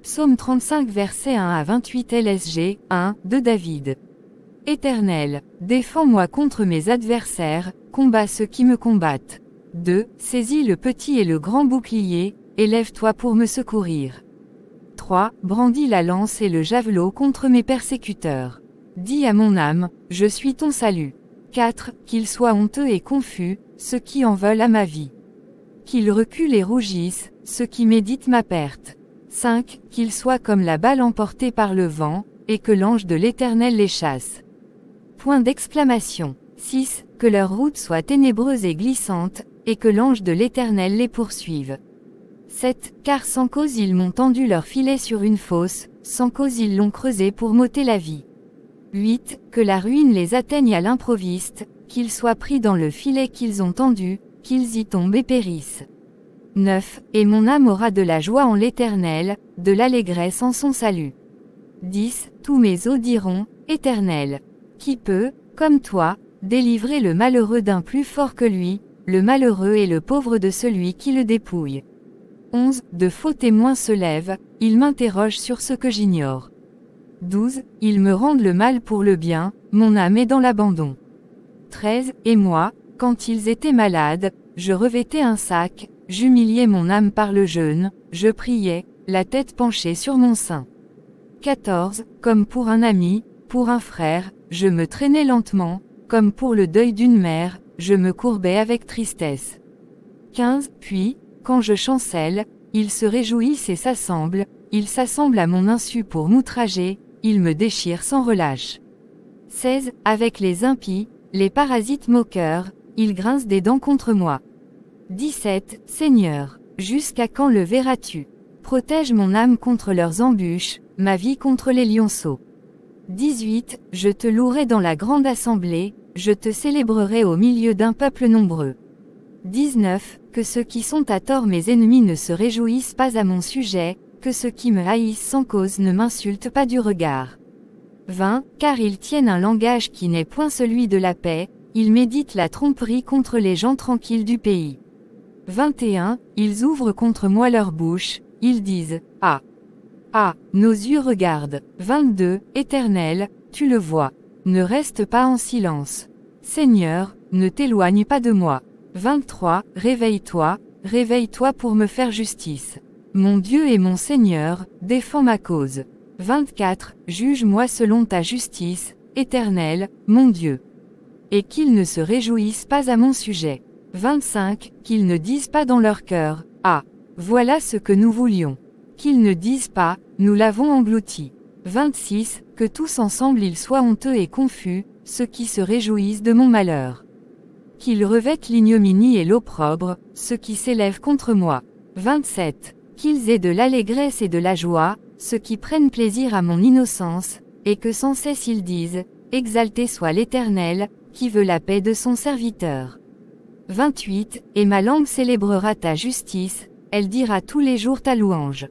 Psaume 35 versets 1 à 28 LSG, 1, de David. Éternel, défends-moi contre mes adversaires, combats ceux qui me combattent. 2. Saisis le petit et le grand bouclier, élève-toi pour me secourir. 3. Brandis la lance et le javelot contre mes persécuteurs. Dis à mon âme, je suis ton salut. 4. Qu'ils soient honteux et confus, ceux qui en veulent à ma vie. Qu'ils reculent et rougissent, ceux qui méditent ma perte. 5. Qu'ils soient comme la balle emportée par le vent, et que l'ange de l'Éternel les chasse. Point d'exclamation. 6. Que leur route soit ténébreuse et glissante, et que l'ange de l'Éternel les poursuive. 7. Car sans cause ils m'ont tendu leur filet sur une fosse, sans cause ils l'ont creusé pour m'ôter la vie. 8. Que la ruine les atteigne à l'improviste, qu'ils soient pris dans le filet qu'ils ont tendu, qu'ils y tombent et périssent. 9. Et mon âme aura de la joie en l'Éternel, de l'allégresse en son salut. 10. Tous mes os diront, Éternel. Qui peut, comme toi, délivrer le malheureux d'un plus fort que lui, le malheureux et le pauvre de celui qui le dépouille. 11. De faux témoins se lèvent, ils m'interrogent sur ce que j'ignore. 12. Ils me rendent le mal pour le bien, mon âme est dans l'abandon. 13. Et moi, quand ils étaient malades, je revêtais un sac, j'humiliais mon âme par le jeûne, je priais, la tête penchée sur mon sein. 14. Comme pour un ami, pour un frère, je me traînais lentement, comme pour le deuil d'une mère, je me courbais avec tristesse. 15. Puis, quand je chancelle, ils se réjouissent et s'assemblent à mon insu pour m'outrager, ils me déchirent sans relâche. 16. Avec les impies, les parasites moqueurs, ils grincent des dents contre moi. 17. Seigneur, jusqu'à quand le verras-tu? Protège mon âme contre leurs embûches, ma vie contre les lionceaux. 18. Je te louerai dans la grande assemblée, je te célébrerai au milieu d'un peuple nombreux. 19. Que ceux qui sont à tort mes ennemis ne se réjouissent pas à mon sujet, que ceux qui me haïssent sans cause ne m'insultent pas du regard. 20. Car ils tiennent un langage qui n'est point celui de la paix, ils méditent la tromperie contre les gens tranquilles du pays. 21. Ils ouvrent contre moi leur bouche, ils disent, Ah! Ah! Nos yeux regardent. 22. Éternel, tu le vois. Ne reste pas en silence. Seigneur, ne t'éloigne pas de moi. 23. Réveille-toi, réveille-toi pour me faire justice. Mon Dieu et mon Seigneur, défends ma cause. 24. Juge-moi selon ta justice, Éternel, mon Dieu. Et qu'ils ne se réjouissent pas à mon sujet. 25. Qu'ils ne disent pas dans leur cœur, Ah! Voilà ce que nous voulions. Qu'ils ne disent pas, nous l'avons englouti. 26. Que tous ensemble ils soient honteux et confus, ceux qui se réjouissent de mon malheur. Qu'ils revêtent l'ignominie et l'opprobre, ceux qui s'élèvent contre moi. 27. Qu'ils aient de l'allégresse et de la joie, ceux qui prennent plaisir à mon innocence, et que sans cesse ils disent, Exalté soit l'Éternel, qui veut la paix de son serviteur. 28. Et ma langue célébrera ta justice, elle dira tous les jours ta louange.